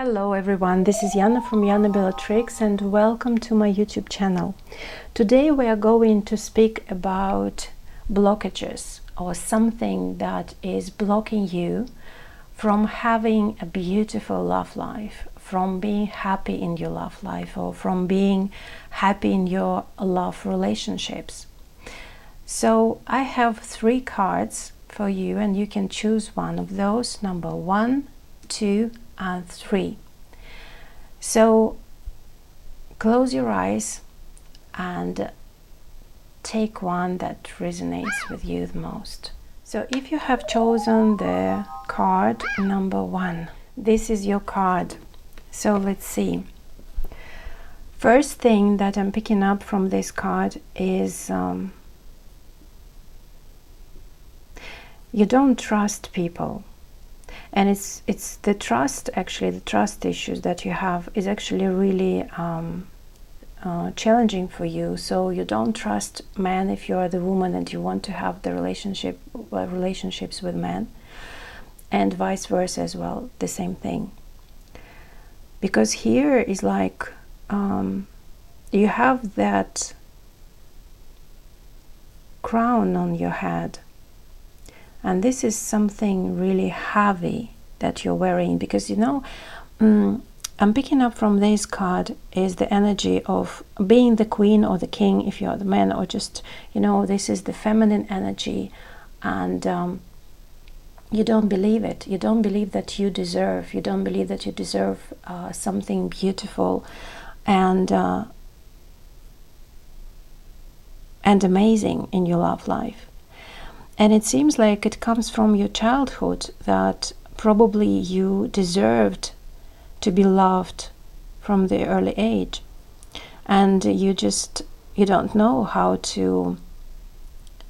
Hello everyone, this is Jana from Jana Bellatrix and welcome to my YouTube channel. Today we are going to speak about blockages or something that is blocking you from having a beautiful love life, from being happy in your love life, or from being happy in your love relationships. So I have 3 cards for you and you can choose one of those, number 1, 2 and 3. So close your eyes and take one that resonates with you the most. So if you have chosen the card number 1, this is your card. So let's see. First thing that I'm picking up from this card is you don't trust people. And it's the trust, actually, the trust issues that you have is actually really challenging for you. So you don't trust men if you are the woman and you want to have the relationships with men, and vice versa as well, the same thing. Because here is like you have that crown on your head. And this is something really heavy that you're wearing, because I'm picking up from this card is the energy of being the queen or the king if you're the man, or just, this is the feminine energy, and you don't believe it. You don't believe that you deserve. You don't believe that you deserve something beautiful and amazing in your love life. And it seems like it comes from your childhood, that probably you deserved to be loved from the early age. And you don't know how to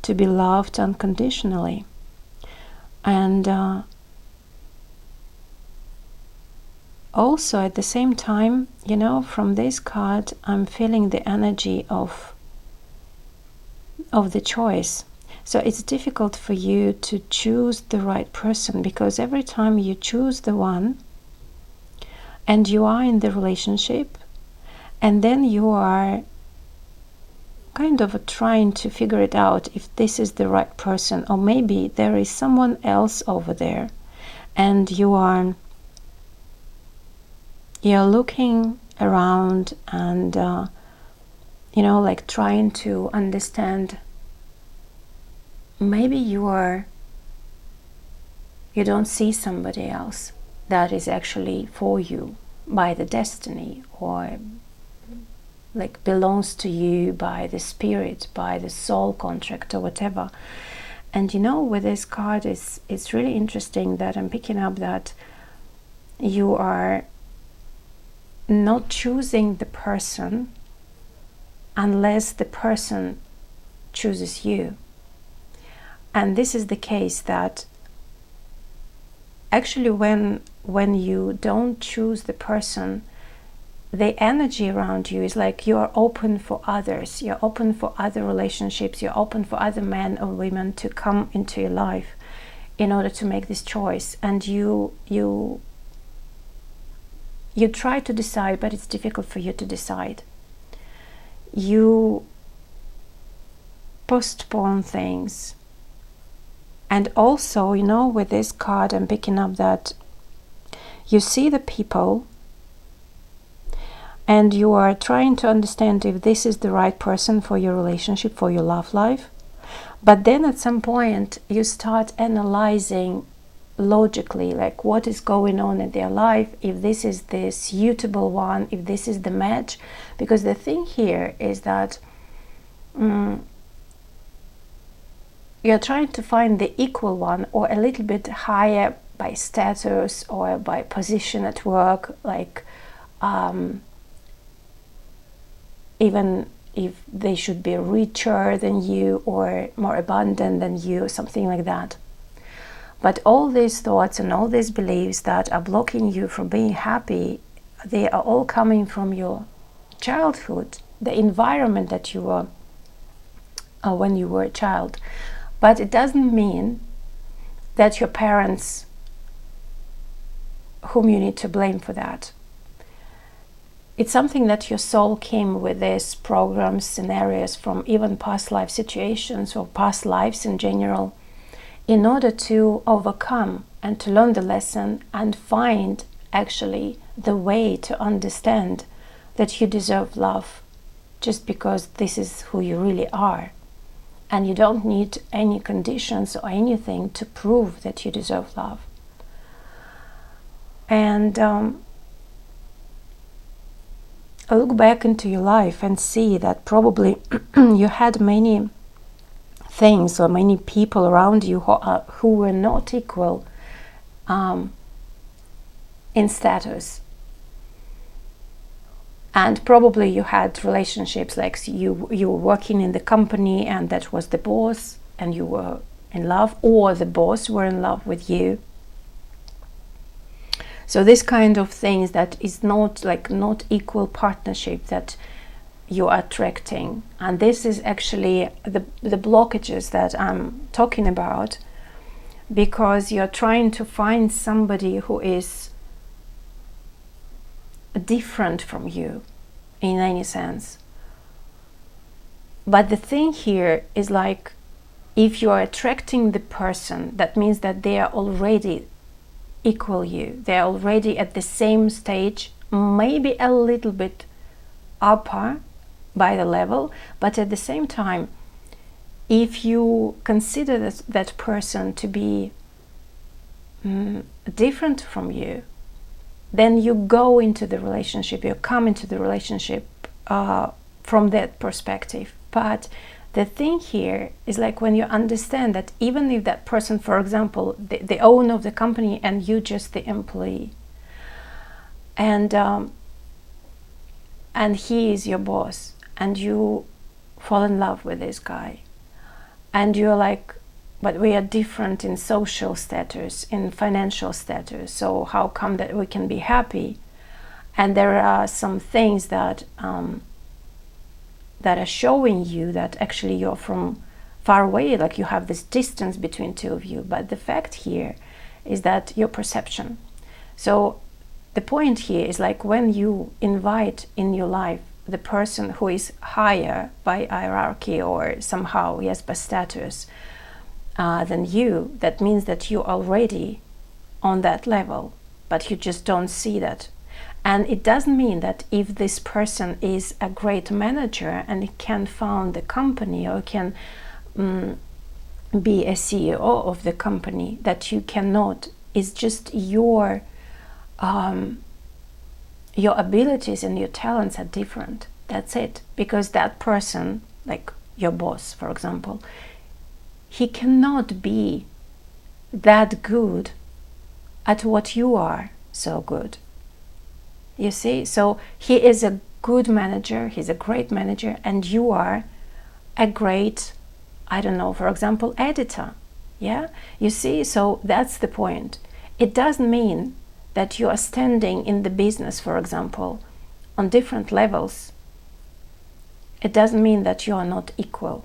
be loved unconditionally. And also at the same time, from this card, I'm feeling the energy of the choice. So it's difficult for you to choose the right person, because every time you choose the one and you are in the relationship, and then you are kind of trying to figure it out if this is the right person, or maybe there is someone else over there, and you're looking around and like trying to understand. Maybe you don't see somebody else that is actually for you by the destiny, or like belongs to you by the spirit, by the soul contract, or whatever. And with this card, it's really interesting that I'm picking up that you are not choosing the person unless the person chooses you. And this is the case that actually when you don't choose the person, the energy around you is like you are open for others, you're open for other relationships, you're open for other men or women to come into your life in order to make this choice. And you try to decide, but it's difficult for you to decide. You postpone things. And also, with this card, I'm picking up that you see the people and you are trying to understand if this is the right person for your relationship, for your love life. But then at some point, you start analyzing logically, like what is going on in their life, if this is the suitable one, if this is the match. Because the thing here is that you're trying to find the equal one, or a little bit higher by status or by position at work, like even if they should be richer than you or more abundant than you, something like that. But all these thoughts and all these beliefs that are blocking you from being happy, they are all coming from your childhood, the environment that you were when you were a child. But it doesn't mean that your parents whom you need to blame for that. It's something that your soul came with these programs, scenarios from even past life situations or past lives in general, in order to overcome and to learn the lesson and find actually the way to understand that you deserve love just because this is who you really are. And you don't need any conditions or anything to prove that you deserve love. And look back into your life and see that probably you had many things or many people around you who were not equal in status. And probably you had relationships like you were working in the company and that was the boss and you were in love, or the boss were in love with you. So this kind of things that is not equal partnership that you are attracting. And this is actually the blockages that I'm talking about, because you're trying to find somebody who is different from you in any sense. But the thing here is like, if you are attracting the person, that means that they are already equal you. They're already at the same stage, maybe a little bit upper by the level, but at the same time, if you consider that person to be different from you, then you go into the relationship, you come into the relationship from that perspective. But the thing here is like, when you understand that even if that person, for example, the owner of the company and you just the employee, and he is your boss, and you fall in love with this guy, and you're like, but we are different in social status, in financial status, so how come that we can be happy? And there are some things that that are showing you that actually you're from far away, like you have this distance between two of you. But the fact here is that your perception. So the point here is like, when you invite in your life the person who is higher by hierarchy or somehow, yes, by status than you, that means that you're already on that level, but you just don't see that. And it doesn't mean that if this person is a great manager and he can found the company or can be a CEO of the company, that you cannot. It's just your abilities and your talents are different. That's it. Because that person, like your boss, for example, he cannot be that good at what you are so good. You see? So he is a good manager, he's a great manager, and you are a great, I don't know, for example, editor. Yeah? You see? So that's the point. It doesn't mean that you are standing in the business, for example, on different levels. It doesn't mean that you are not equal.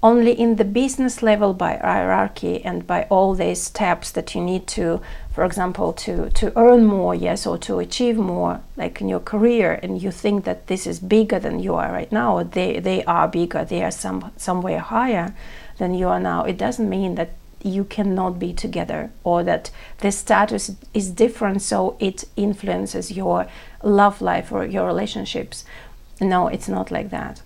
Only in the business level, by hierarchy and by all these steps that you need to, for example, to earn more, yes, or to achieve more, like in your career, and you think that this is bigger than you are right now, or they are bigger, they are somewhere higher than you are now. It doesn't mean that you cannot be together, or that the status is different, so it influences your love life or your relationships. No, it's not like that.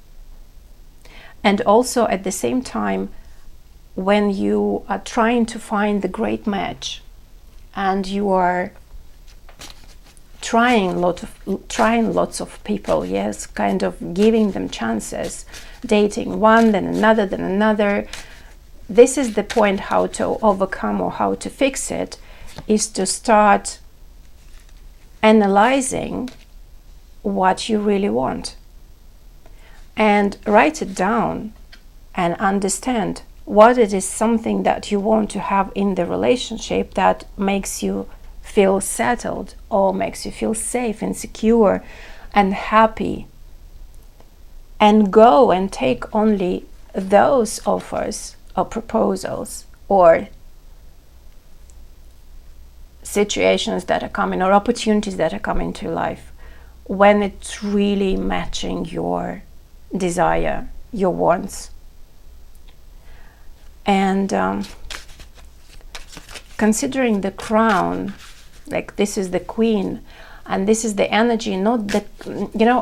And also at the same time, when you are trying to find the great match and you are trying lots of people, yes, kind of giving them chances, dating one, then another, this is the point how to overcome or how to fix it, is to start analyzing what you really want. And write it down and understand what it is, something that you want to have in the relationship that makes you feel settled or makes you feel safe and secure and happy. And go and take only those offers or proposals or situations that are coming or opportunities that are coming to life when it's really matching your desire, your wants. And considering the crown, like this is the queen, and this is the energy, not the,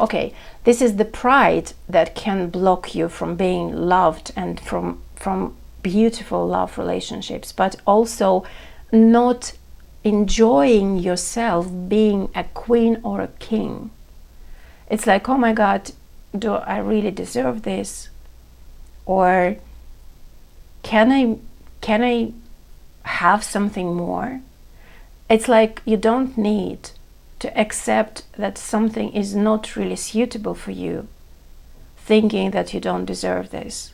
okay, this is the pride that can block you from being loved and from beautiful love relationships, but also not enjoying yourself being a queen or a king. It's like, oh my God, do I really deserve this? Or can I have something more? It's like you don't need to accept that something is not really suitable for you, thinking that you don't deserve this.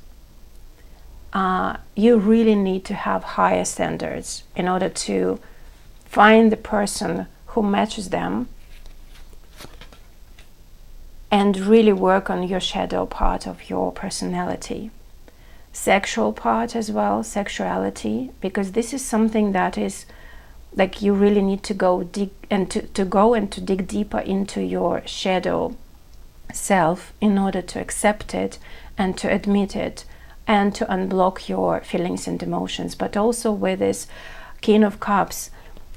You really need to have higher standards in order to find the person who matches them and really work on your shadow part of your personality. Sexual part as well, sexuality, because this is something that is like you really need to go dig and to dig deeper into your shadow self in order to accept it and to admit it and to unblock your feelings and emotions. But also with this King of Cups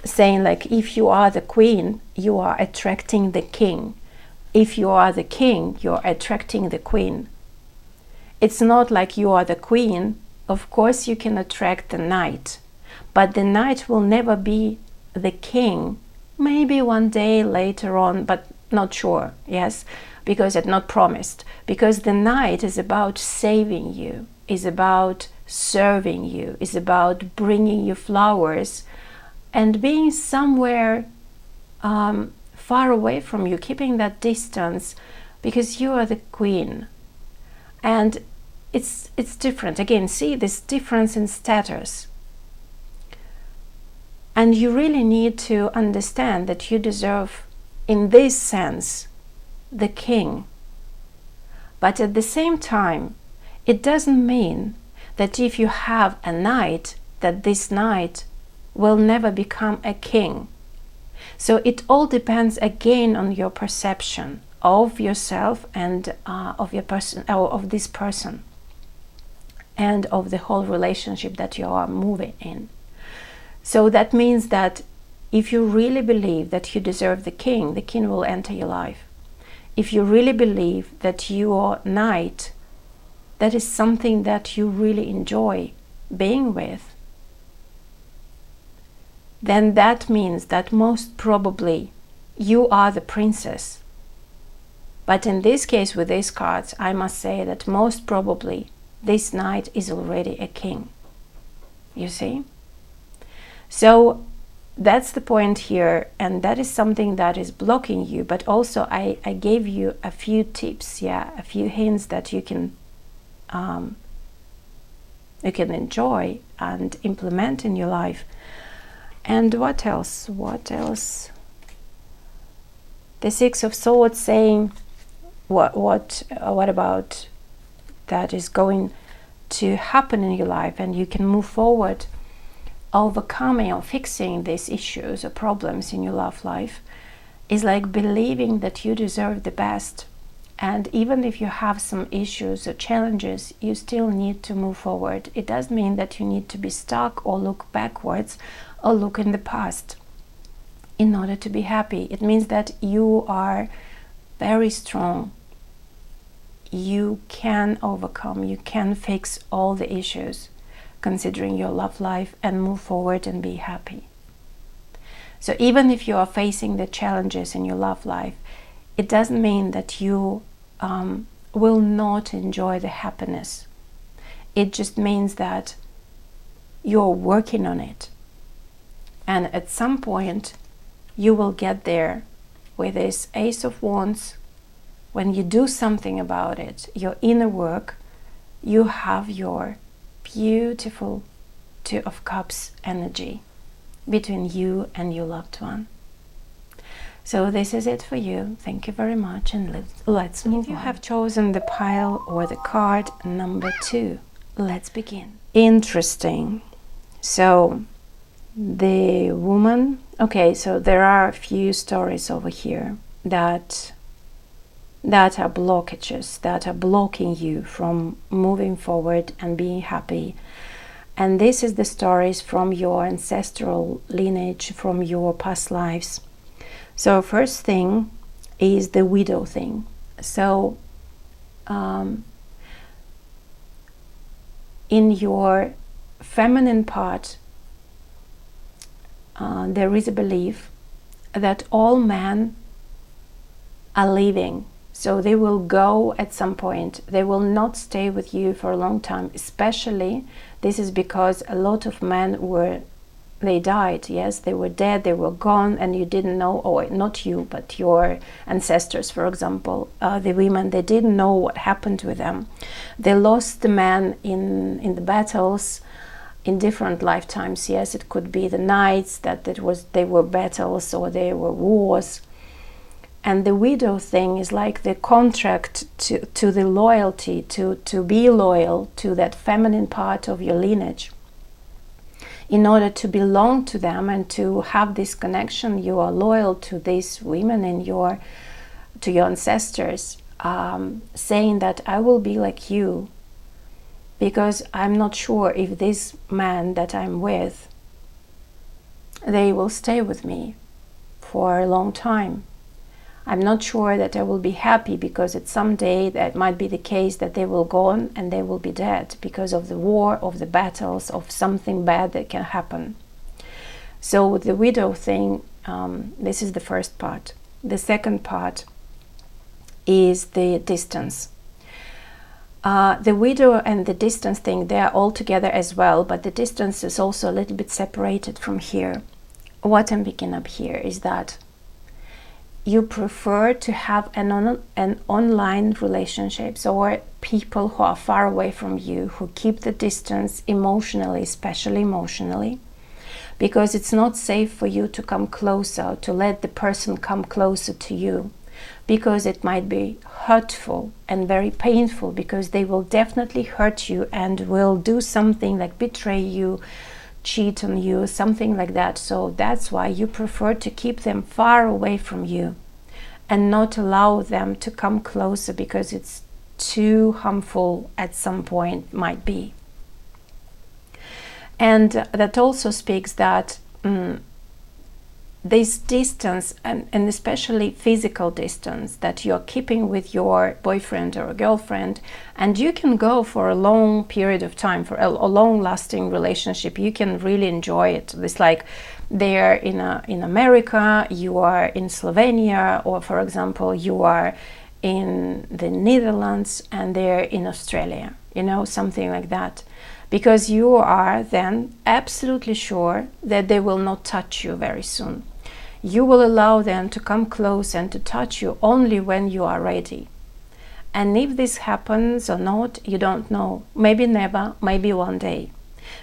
saying, like, if you are the queen, you are attracting the king. If you are the king, you're attracting the queen. It's not like you are the queen. Of course you can attract the knight, but the knight will never be the king. Maybe one day later on, but not sure, yes, because it's not promised. Because the knight is about saving you, is about serving you, is about bringing you flowers and being somewhere far away from you, keeping that distance, because you are the queen. And it's different. Again, see this difference in status. And you really need to understand that you deserve, in this sense, the king. But at the same time, it doesn't mean that if you have a knight, that this knight will never become a king. So it all depends again on your perception of yourself and of your person, or of this person, and of the whole relationship that you are moving in. So that means that if you really believe that you deserve the king will enter your life. If you really believe that your knight, that is something that you really enjoy being with, then that means that most probably you are the princess. But in this case, with these cards, I must say that most probably this knight is already a king. You see? So that's the point here, and that is something that is blocking you. But also I gave you a few tips, a few hints that you can enjoy and implement in your life. And what else? The Six of Swords saying what about that is going to happen in your life, and you can move forward, overcoming or fixing these issues or problems in your love life, is like believing that you deserve the best. And even if you have some issues or challenges, you still need to move forward. It doesn't mean that you need to be stuck or look backwards or look in the past in order to be happy. It means that you are very strong. You can overcome, you can fix all the issues considering your love life and move forward and be happy. So even if you are facing the challenges in your love life, it doesn't mean that you will not enjoy the happiness. It just means that you're working on it. And at some point, you will get there with this Ace of Wands. When you do something about it, your inner work, you have your beautiful Two of Cups energy between you and your loved one. So this is it for you. Thank you very much, and let's move on. If you have chosen the pile or the card number 2, let's begin. Interesting. So the woman. Okay, so there are a few stories over here that are blockages, that are blocking you from moving forward and being happy. And this is the stories from your ancestral lineage, from your past lives. So first thing is the widow thing. So in your feminine part, there is a belief that all men are leaving. So they will go at some point. They will not stay with you for a long time. Especially, this is because a lot of men they died. Yes, they were dead, they were gone, and you didn't know, or not you, but your ancestors, for example, the women, they didn't know what happened with them. They lost the men in the battles, in different lifetimes. Yes, it could be the nights that they were battles or they were wars. And the widow thing is like the contract to the loyalty, to be loyal to that feminine part of your lineage. In order to belong to them and to have this connection, you are loyal to these women to your ancestors, saying that I will be like you, because I'm not sure if this man that I'm with, they will stay with me for a long time. I'm not sure that I will be happy, because at some day that might be the case that they will go on and they will be dead because of the war, of the battles, of something bad that can happen. So with the widow thing, this is the first part. The second part is the distance. The widow and the distance thing, they are all together as well, but the distance is also a little bit separated from here. What I'm picking up here is that you prefer to have an online relationships, or people who are far away from you, who keep the distance emotionally, especially emotionally, because it's not safe for you to come closer, to let the person come closer to you, because it might be hurtful and very painful, because they will definitely hurt you and will do something like betray you, cheat on you, something like that. So that's why you prefer to keep them far away from you and not allow them to come closer, because it's too harmful at some point, might be. And that also speaks that this distance, and especially physical distance, that you're keeping with your boyfriend or a girlfriend, and you can go for a long period of time, for a long-lasting relationship. You can really enjoy it. It's like they're in America, you are in Slovenia, or for example, you are in the Netherlands and they're in Australia, something like that. Because you are then absolutely sure that they will not touch you very soon. You will allow them to come close and to touch you only when you are ready. And if this happens or not, you don't know. Maybe never, maybe one day.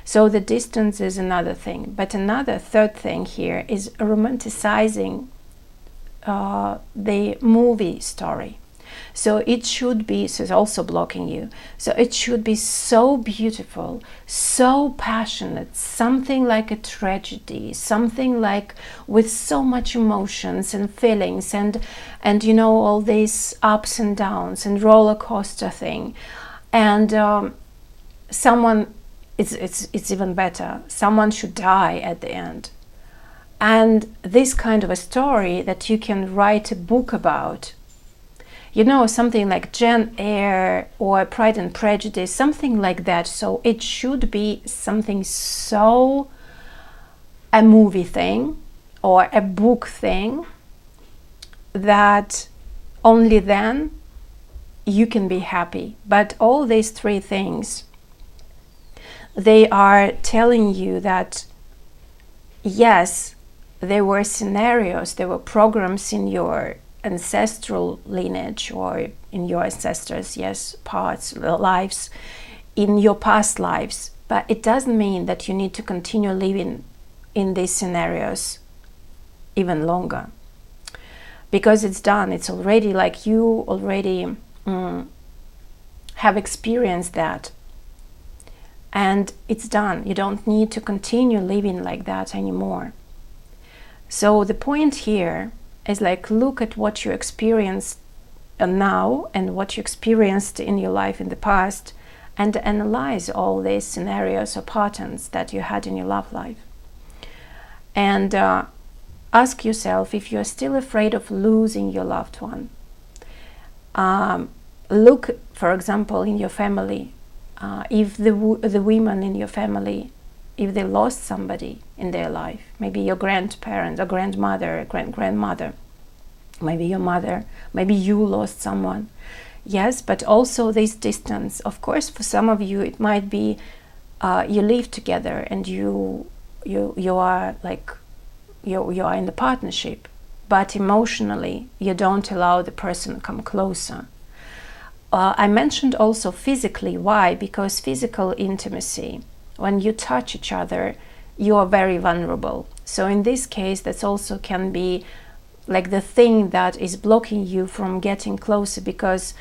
So the distance is another thing. But another third thing here is romanticizing the movie story. So it should be, so it's also blocking you. So it should be so beautiful, so passionate, something like a tragedy, something like with so much emotions and feelings and all these ups and downs and roller coaster thing. And someone, it's even better, someone should die at the end. And this kind of a story that you can write a book about, something like Jane Eyre or Pride and Prejudice, something like that. So it should be something so a movie thing or a book thing that only then you can be happy. But all these three things, they are telling you that yes, there were scenarios, there were programs in your ancestral lineage or in your ancestors, lives, in your past lives, but it doesn't mean that you need to continue living in these scenarios even longer, because it's done. It's already like you already have experienced that, and it's done. You don't need to continue living like that anymore. So the point here is like, look at what you experienced now and what you experienced in your life in the past, and analyze all these scenarios or patterns that you had in your love life. And ask yourself if you're still afraid of losing your loved one. Look, for example, in your family, if the women in your family, if they lost somebody in their life, maybe your grandparent or grandmother, grandmother, maybe your mother, maybe you lost someone. Yes, but also this distance. Of course, for some of you, it might be you live together and you are like, you are in the partnership, but emotionally you don't allow the person to come closer. I mentioned also physically. Why? Because physical intimacy, when you touch each other, you are very vulnerable. So in this case, that also can be like the thing that is blocking you from getting closer, because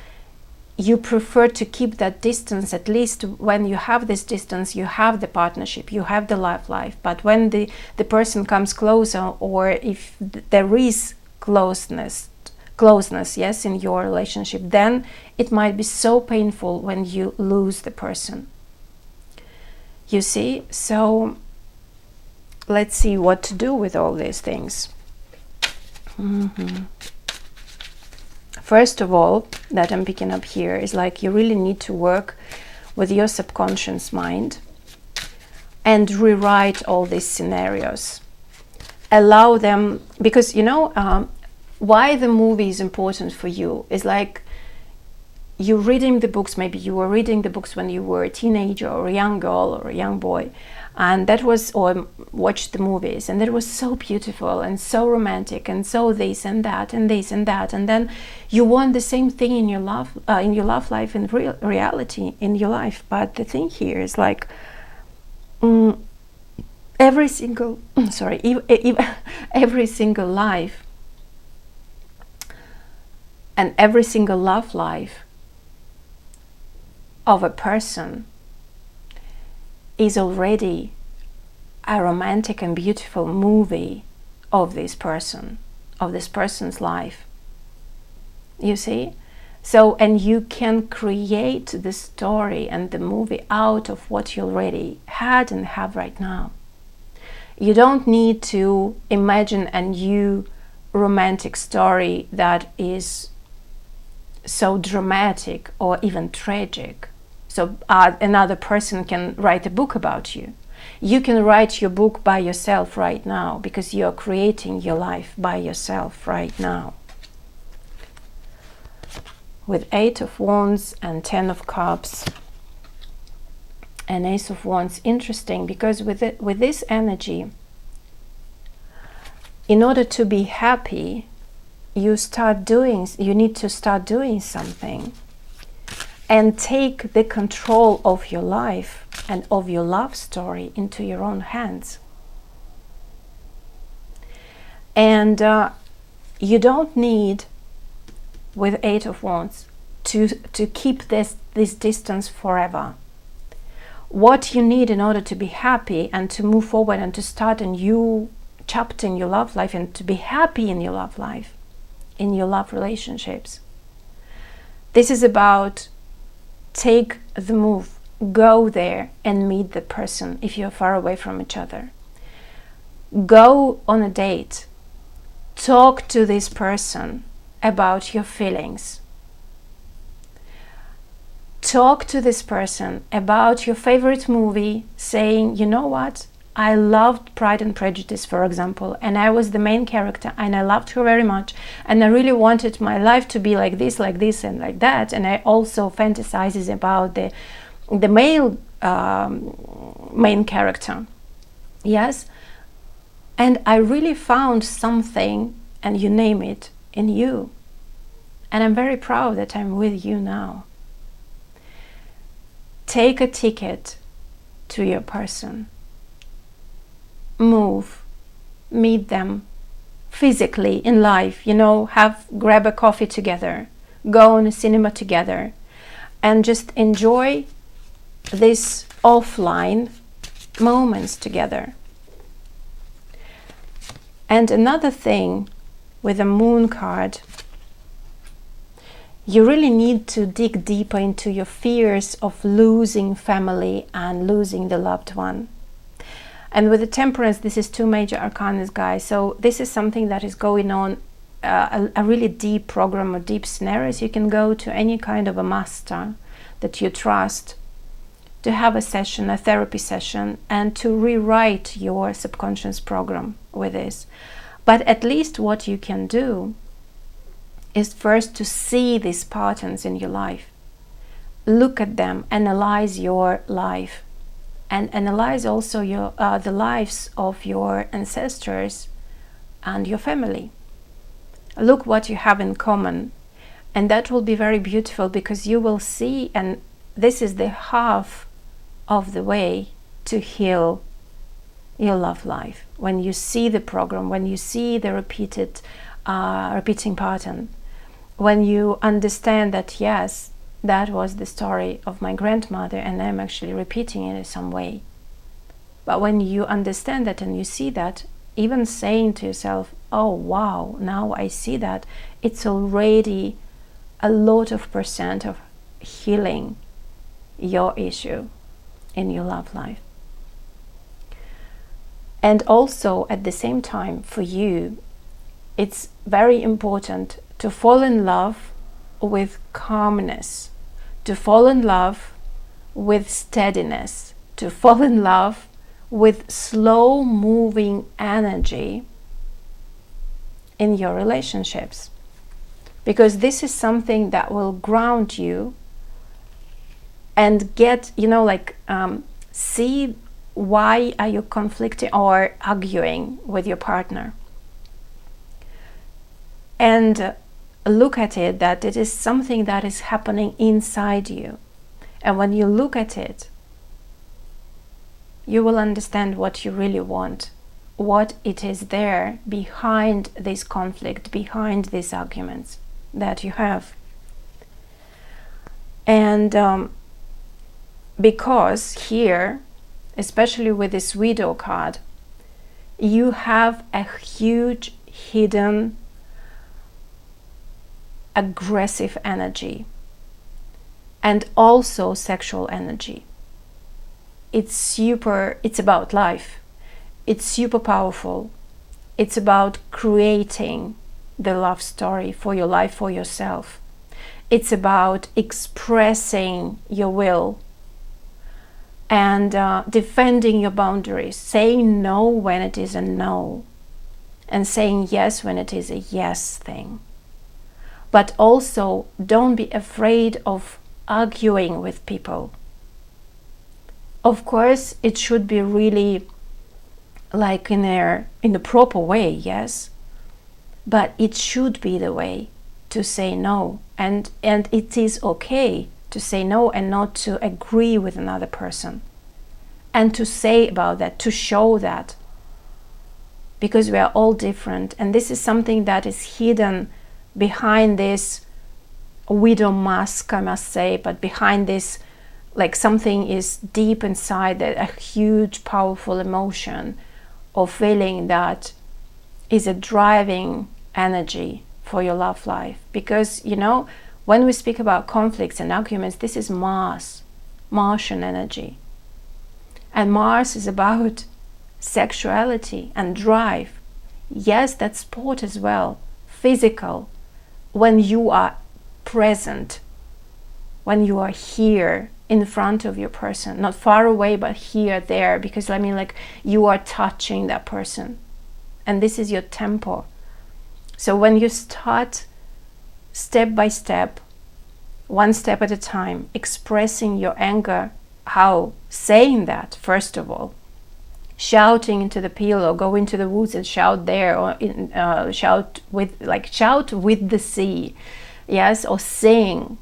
you prefer to keep that distance. At least when you have this distance, you have the partnership, you have the love life. But when the person comes closer, or if there is closeness, yes, in your relationship, then it might be so painful when you lose the person. You see? So let's see what to do with all these things. First of all, that I'm picking up here is like, you really need to work with your subconscious mind and rewrite all these scenarios. Allow them, because why the movie is important for you is like, you're reading the books, maybe you were reading the books when you were a teenager or a young girl or a young boy, and that was, or watched the movies, and that was so beautiful and so romantic and so this and that and this and that, and then you want the same thing in your love life, in reality in your life. But the thing here is like, every single every single life and every single love life of a person is already a romantic and beautiful movie of this person, of this person's life. You see? So, and you can create the story and the movie out of what you already had and have right now. You don't need to imagine a new romantic story that is so dramatic or even tragic. So another person can write a book about you. You can write your book by yourself right now, because you're creating your life by yourself right now. With 8 of Wands and 10 of Cups and Ace of Wands, interesting, because with this energy, in order to be happy, you need to start doing something and take the control of your life and of your love story into your own hands. And you don't need, with 8 of Wands, to keep this distance forever. What you need in order to be happy and to move forward and to start a new chapter in your love life and to be happy in your love life, in your love relationships, this is about take the move, go there and meet the person if you're far away from each other. Go on a date, talk to this person about your feelings. Talk to this person about your favorite movie, saying, you know what, I loved Pride and Prejudice, for example, and I was the main character and I loved her very much, and I really wanted my life to be like this and like that, and I also fantasizes about the male main character. Yes, and I really found something, and you name it, in you, and I'm very proud that I'm with you now. Take a ticket to your person. Move, meet them physically in life, grab a coffee together, go on a cinema together, and just enjoy these offline moments together. And another thing with the Moon card, you really need to dig deeper into your fears of losing family and losing the loved one. And with the Temperance, this is 2 major arcana, guys. So this is something that is going on, a really deep program or deep scenarios. You can go to any kind of a master that you trust to have a session, a therapy session, and to rewrite your subconscious program with this. But at least what you can do is first to see these patterns in your life. Look at them, analyze your life, and analyze also your the lives of your ancestors and your family. Look what you have in common, and that will be very beautiful, because you will see, and this is the half of the way to heal your love life. When you see the program, when you see the repeating pattern, when you understand that yes, that was the story of my grandmother and I'm actually repeating it in some way. But when you understand that and you see that, even saying to yourself, oh wow, now I see that, it's already a lot of % of healing your issue in your love life. And also at the same time, for you, it's very important to fall in love with calmness, to fall in love with steadiness, to fall in love with slow moving energy in your relationships. Because this is something that will ground you and get, see why are you conflicting or arguing with your partner. And look at it that it is something that is happening inside you. And when you look at it, you will understand what you really want, what it is there behind this conflict, behind these arguments that you have. And because here, especially with this Widow card, you have a huge hidden aggressive energy and also sexual energy. It's about life. It's super powerful. It's about creating the love story for your life, for yourself. It's about expressing your will and defending your boundaries, saying no when it is a no, and saying yes when it is a yes thing. But also, don't be afraid of arguing with people. Of course, it should be really like in a proper way, yes, but it should be the way to say no, and it is okay to say no and not to agree with another person, and to say about that, to show that, because we are all different, and this is something that is hidden behind this widow mask, I must say, but behind this, like something is deep inside, that a huge powerful emotion or feeling that is a driving energy for your love life. Because when we speak about conflicts and arguments, this is Martian energy, and Mars is about sexuality and drive. Yes, that's sport as well, physical, when you are present, when you are here in front of your person, not far away, but here, there, because you are touching that person, and this is your tempo. So when you start step by step, one step at a time, expressing your anger, how? Saying that, first of all, shouting into the pillow, go into the woods and shout there, or shout with the sea, yes, or sing,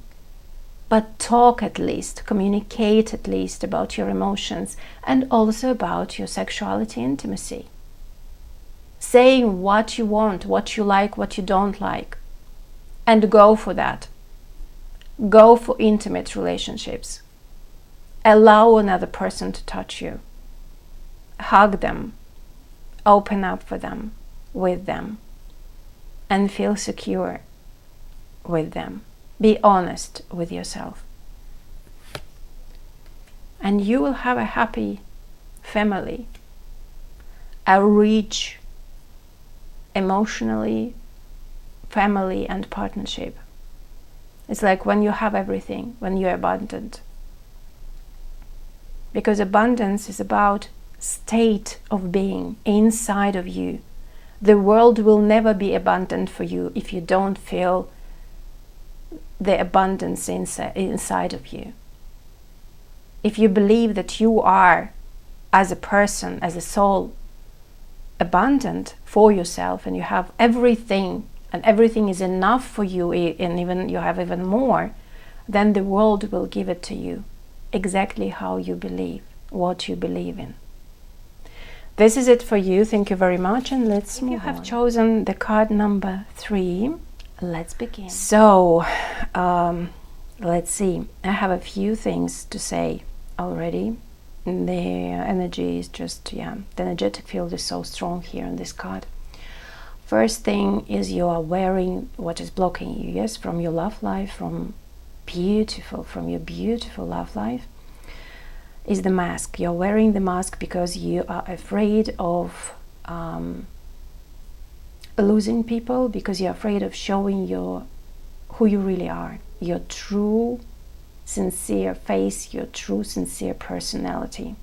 but talk at least, communicate at least about your emotions, and also about your sexuality, intimacy, saying what you want, what you like, what you don't like, and go for that. Go for intimate relationships. Allow another person to touch you. Hug them. Open up for them, with them. And feel secure with them. Be honest with yourself. And you will have a happy family. A rich, emotionally, family and partnership. It's like when you have everything, when you're abundant. Because abundance is about state of being inside of you. The world will never be abundant for you if you don't feel the abundance inside of you. If you believe that you are, as a person, as a soul, abundant for yourself, and you have everything, and everything is enough for you, and even you have even more, then the world will give it to you exactly how you believe, what you believe in. This is it for you. Thank you very much, and let's move on. You have chosen the card number 3. Let's begin. So, let's see. I have a few things to say already. The energy is just, the energetic field is so strong here on this card. First thing is you are wearing what is blocking you, yes, from your love life, from your beautiful love life, is the mask. You're wearing the mask because you are afraid of losing people, because you're afraid of showing who you really are, your true, sincere face, your true, sincere personality.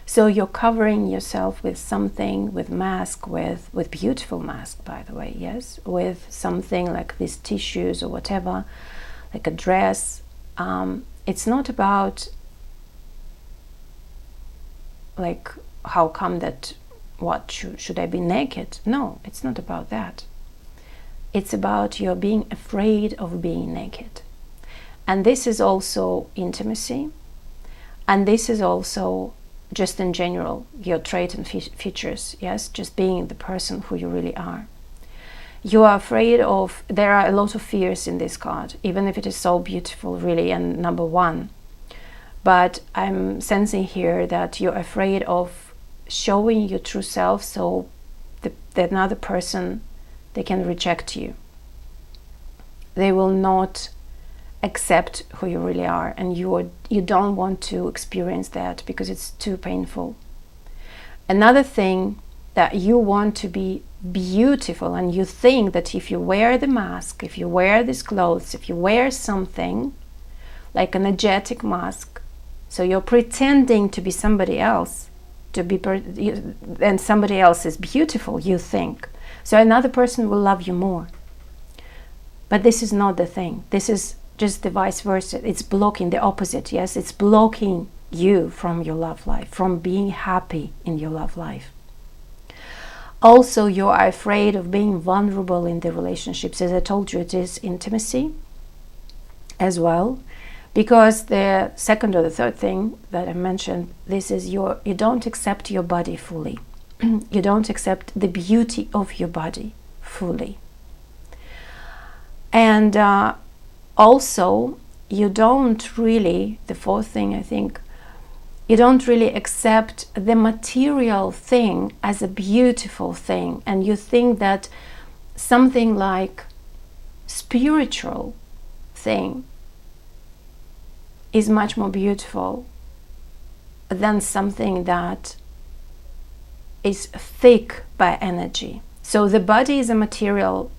So you're covering yourself with something, with mask, with beautiful mask, by the way, yes, with something like these tissues or whatever, like a dress. It's not about like, how come that, what, should I be naked? No, it's not about that. It's about your being afraid of being naked. And this is also intimacy, and this is also just in general your trait and features, yes, just being the person who you really are. You are afraid of, there are a lot of fears in this card, even if it is so beautiful, really, and number 1. But I'm sensing here that you're afraid of showing your true self, so the another person, they can reject you. They will not accept who you really are, and you don't want to experience that because it's too painful. Another thing, that you want to be beautiful, and you think that if you wear the mask, if you wear these clothes, if you wear something like an energetic mask, so you're pretending to be somebody else, and somebody else is beautiful, you think, so another person will love you more. But this is not the thing. This is just the vice versa. It's blocking the opposite, yes? It's blocking you from your love life, from being happy in your love life. Also, you are afraid of being vulnerable in the relationships. As I told you, it is intimacy as well. Because the second or the third thing that I mentioned, this is you don't accept your body fully. You don't accept the beauty of your body fully. And also, you don't really, the fourth thing I think, you don't really accept the material thing as a beautiful thing. And you think that something like spiritual thing is much more beautiful than something that is thick by energy. So the body is a material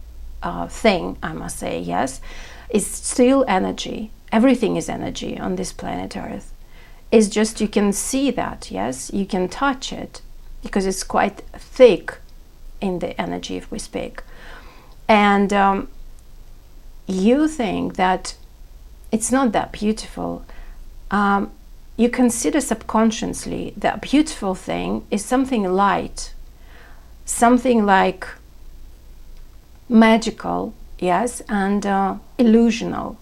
thing, I must say, yes. It's still energy. Everything is energy on this planet Earth. It's just you can see that, yes. You can touch it because it's quite thick in the energy, if we speak. And you think that it's not that beautiful. You consider subconsciously that beautiful thing is something light, something like magical, yes, and illusional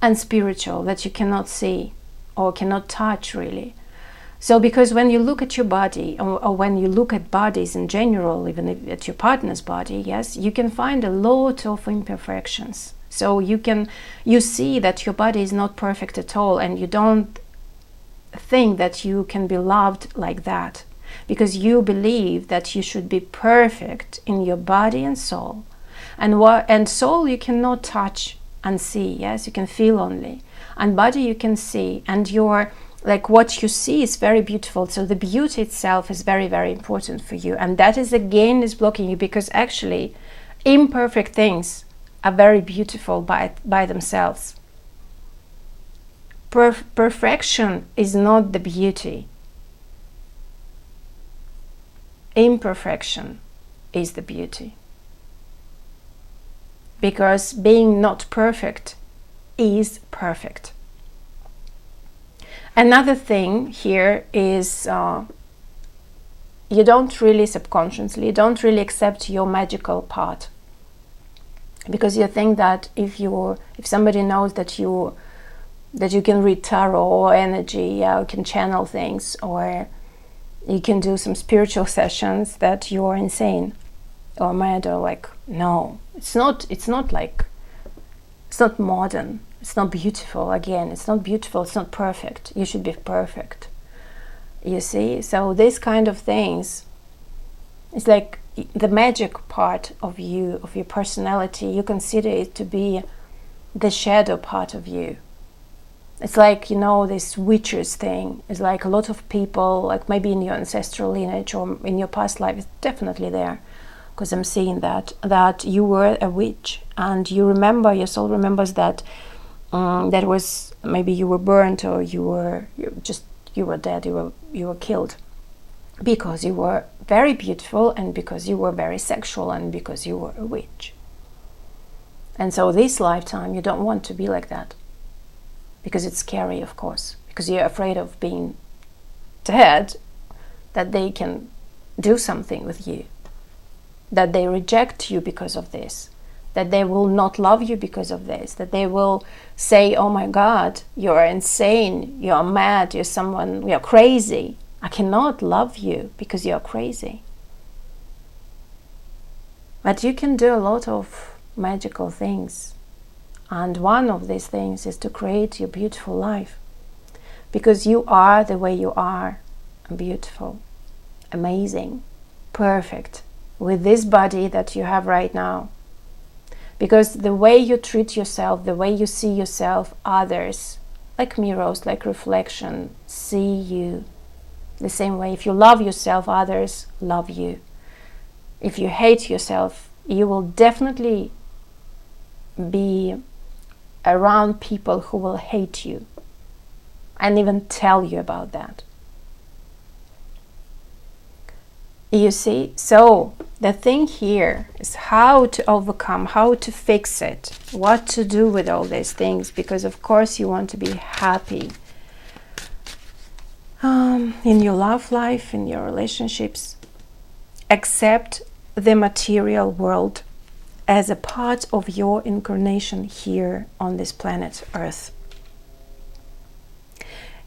and spiritual that you cannot see or cannot touch really. So because when you look at your body, or when you look at bodies in general, even at your partner's body, yes, you can find a lot of imperfections. So you see that your body is not perfect at all, and you don't think that you can be loved like that, because you believe that you should be perfect in your body and soul. And soul you cannot touch and see, yes, you can feel only. And body you can see, and what you see is very beautiful. So the beauty itself is very, very important for you. And that is again is blocking you, because actually imperfect things are very beautiful by themselves. Perfection is not the beauty. Imperfection is the beauty. Because being not perfect is perfect. Another thing here is you don't really subconsciously, you don't really accept your magical part, because you think that if somebody knows that you can read tarot or energy, you can channel things, or you can do some spiritual sessions, that you are insane or mad, or no, it's not modern. It's not beautiful. Again, it's not beautiful. It's not perfect. You should be perfect. You see? So these kind of things, it's like the magic part of you, of your personality, you consider it to be the shadow part of you. It's like, this witches thing. It's like a lot of people, like maybe in your ancestral lineage or in your past life, it's definitely there. Because I'm seeing that you were a witch, and your soul remembers that that was, maybe you were burnt, or you were dead, you were killed, because you were very beautiful, and because you were very sexual, and because you were a witch. And so this lifetime you don't want to be like that, because it's scary, of course, because you're afraid of being dead, that they can do something with you, that they reject you because of this, that they will not love you because of this, that they will say, oh my God, you're insane, you're mad, you're crazy. I cannot love you because you're crazy. But you can do a lot of magical things. And one of these things is to create your beautiful life. Because you are the way you are, beautiful, amazing, perfect, with this body that you have right now. Because the way you treat yourself, the way you see yourself, others, like mirrors, like reflection, see you the same way. If you love yourself, others love you. If you hate yourself, you will definitely be around people who will hate you and even tell you about that. You see, so the thing here is how to overcome, how to fix it, what to do with all these things, because of course you want to be happy in your love life, in your relationships. Accept the material world as a part of your incarnation here on this planet Earth.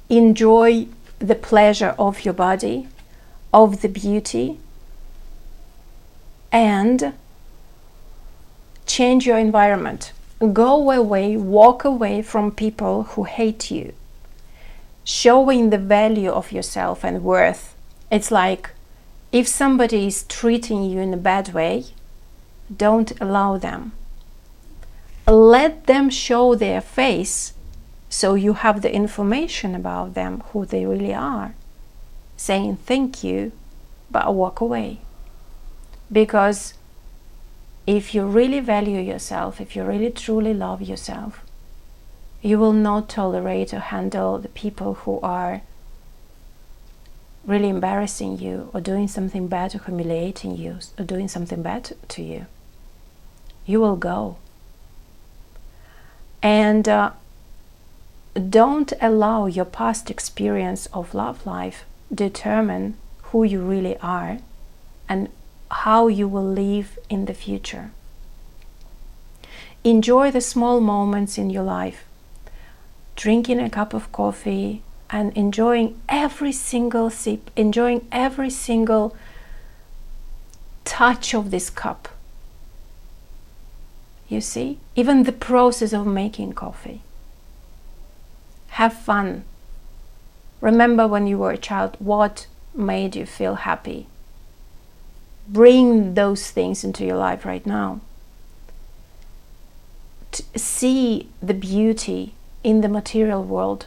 Enjoy the pleasure of your body, of the beauty, and change your environment. Go away, walk away from people who hate you. Showing the value of yourself and worth. It's like, if somebody is treating you in a bad way, don't allow them. Let them show their face, so you have the information about them, who they really are. Saying thank you, but walk away. Because if you really value yourself, if you really truly love yourself, you will not tolerate or handle the people who are really embarrassing you, or doing something bad, or humiliating you, or doing something bad to you. You will go. And don't allow your past experience of love life determine who you really are and how you will live in the future. Enjoy the small moments in your life. Drinking a cup of coffee and enjoying every single sip, enjoying every single touch of this cup. You see? Even the process of making coffee. Have fun. Remember when you were a child, what made you feel happy. Bring those things into your life right now. See the beauty in the material world.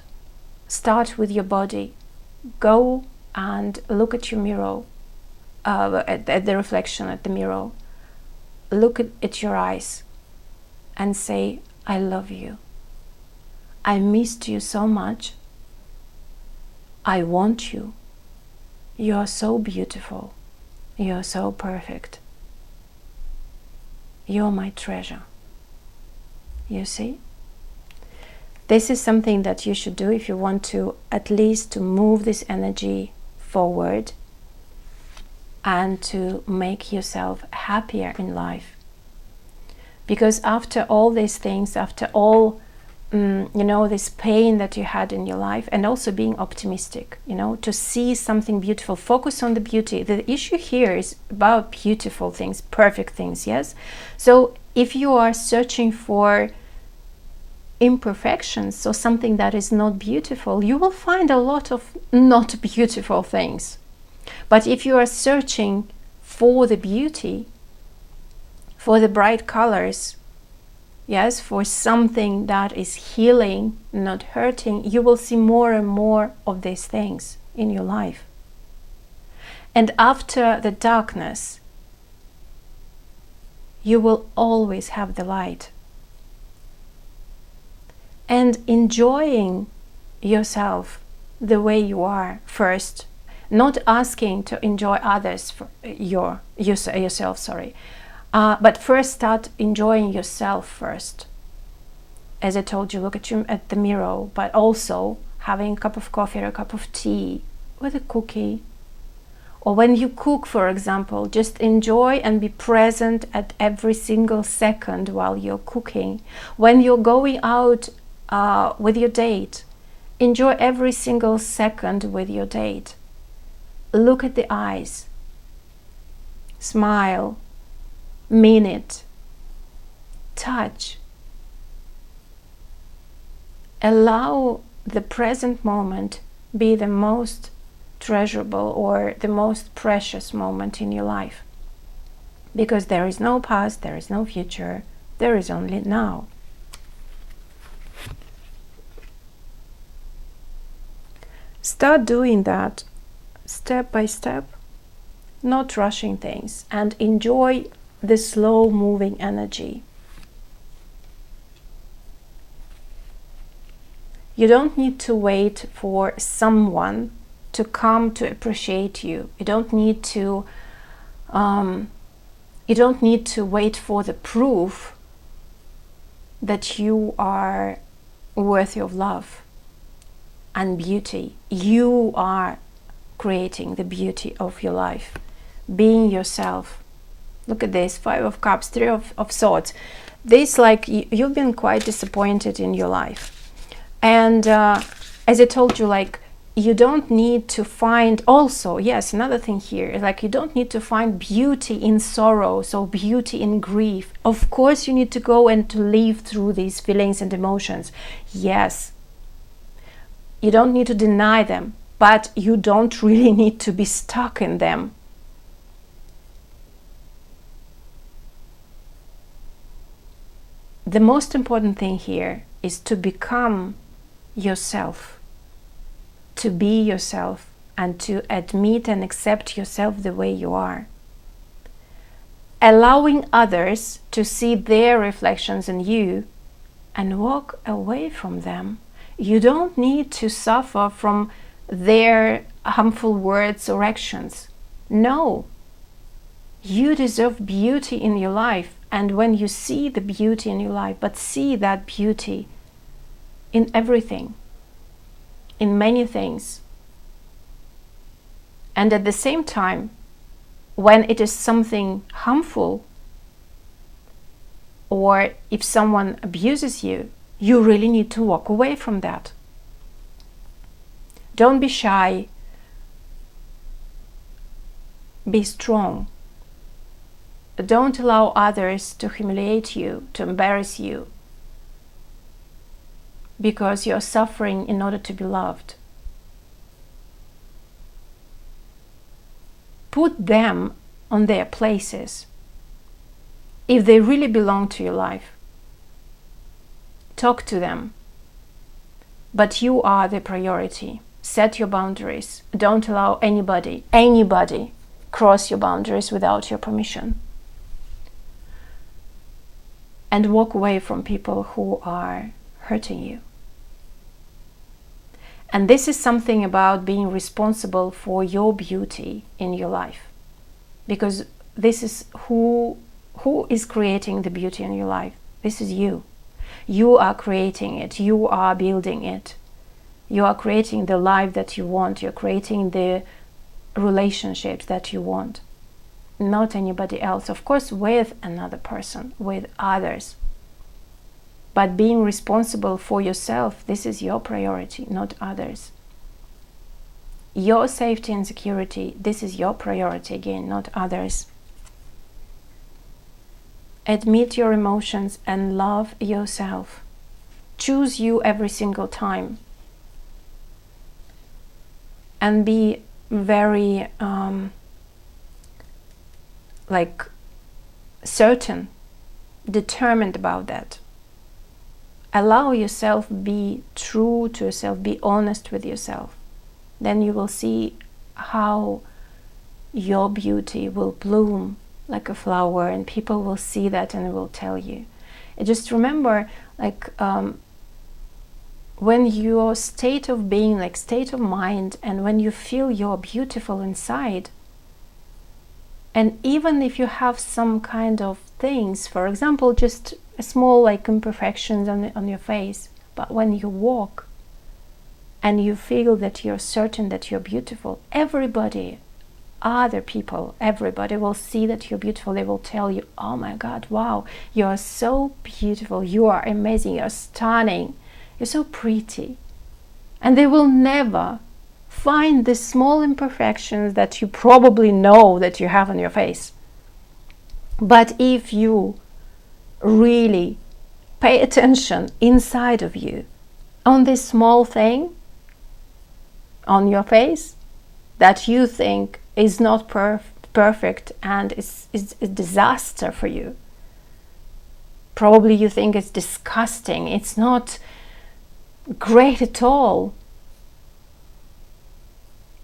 Start with your body. Go and look at your mirror, at the reflection at the mirror. Look at your eyes and say, I love you. I missed you so much. I want you. You are so beautiful. You are so perfect. You are my treasure. You see? This is something that you should do if you want to at least to move this energy forward and to make yourself happier in life. Because after all these things, after all this pain that you had in your life, and also being optimistic, to see something beautiful, focus on the beauty. The issue here is about beautiful things, perfect things, yes? So if you are searching for imperfections, so something that is not beautiful, you will find a lot of not beautiful things. But if you are searching for the beauty, for the bright colors, yes, for something that is healing, not hurting, you will see more and more of these things in your life. And after the darkness, you will always have the light. And enjoying yourself the way you are first, not asking to enjoy others for yourself, but first start enjoying yourself first. As I told you, look at the mirror, but also having a cup of coffee or a cup of tea with a cookie. Or when you cook, for example, just enjoy and be present at every single second while you're cooking. When you're going out with your date, enjoy every single second with your date. Look at the eyes. Smile. Mean it. Touch. Allow the present moment be the most treasurable or the most precious moment in your life. Because there is no past, there is no future, there is only now. Start doing that step by step, not rushing things, and enjoy the slow moving energy. You don't need to wait for someone to come to appreciate you. You don't need to wait for the proof that you are worthy of love and beauty. You are creating the beauty of your life, being yourself. Look at this, 5 of Cups, 3 of Swords. This, like, you've been quite disappointed in your life. And as I told you, like, you don't need to find, also, yes, another thing here, like, you don't need to find beauty in sorrow, so beauty in grief. Of course, you need to go and to live through these feelings and emotions. Yes. You don't need to deny them, but you don't really need to be stuck in them. The most important thing here is to become yourself, to be yourself, and to admit and accept yourself the way you are. Allowing others to see their reflections in you and walk away from them. You don't need to suffer from their harmful words or actions. No. You deserve beauty in your life. And when you see the beauty in your life, but see that beauty in everything, in many things. And at the same time, when it is something harmful, or if someone abuses you, you really need to walk away from that. Don't be shy. Be strong. don't allow others to humiliate you, to embarrass you, because you're suffering in order to be loved. Put them on their places if they really belong to your life. Talk to them, but you are the priority. Set your boundaries. Don't allow anybody cross your boundaries without your permission. And walk away from people who are hurting you. And this is something about being responsible for your beauty in your life. Because this is who is creating the beauty in your life. This is you. You are creating it. You are building it. You are creating the life that you want. You're creating the relationships that you want. Not anybody else. Of course, with another person, with others. But being responsible for yourself, this is your priority, not others. Your safety and security, this is your priority again, not others. Admit your emotions and love yourself. Choose you every single time. And be very certain, determined about that. Allow yourself, be true to yourself, be honest with yourself. Then you will see how your beauty will bloom like a flower, and people will see that and will tell you. And just remember, when your state of being, state of mind, and when you feel you're beautiful inside, and even if you have some kind of things, for example, just a small imperfections on your face, but when you walk and you feel that you're certain that you're beautiful, everybody will see that you're beautiful. They will tell you, oh my God, wow, you are so beautiful, you are amazing, you're stunning, you're so pretty. And they will never find the small imperfections that you probably know that you have on your face. But if you really pay attention inside of you on this small thing on your face that you think is not perfect and is a disaster for you, probably you think it's disgusting, it's not great at all,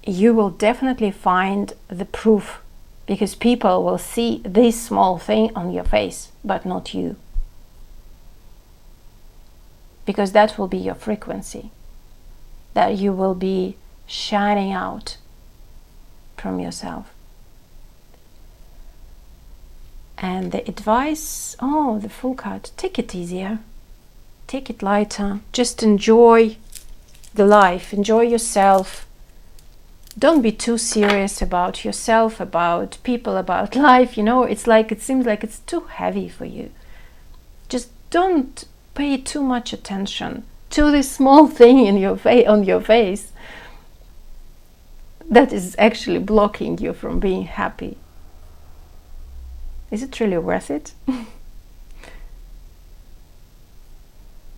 you will definitely find the proof, because people will see this small thing on your face, but not you. Because that will be your frequency, that you will be shining out from yourself. And the advice, the full cut, take it easier, take it lighter, just enjoy the life, enjoy yourself. Don't be too serious about yourself, about people, about life. It seems like it's too heavy for you. Just don't pay too much attention to this small thing on your face that is actually blocking you from being happy. Is it really worth it?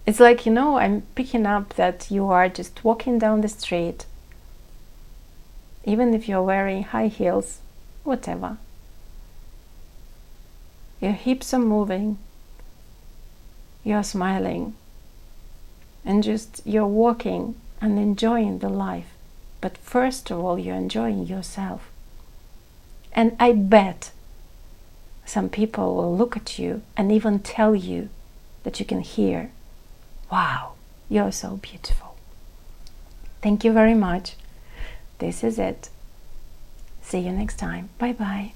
It's I'm picking up that you are just walking down the street, even if you're wearing high heels, whatever. Your hips are moving, you're smiling, and just you're walking and enjoying the life. But first of all, you're enjoying yourself. And I bet some people will look at you and even tell you that you can hear, wow, you're so beautiful. Thank you very much. This is it. See you next time. Bye bye.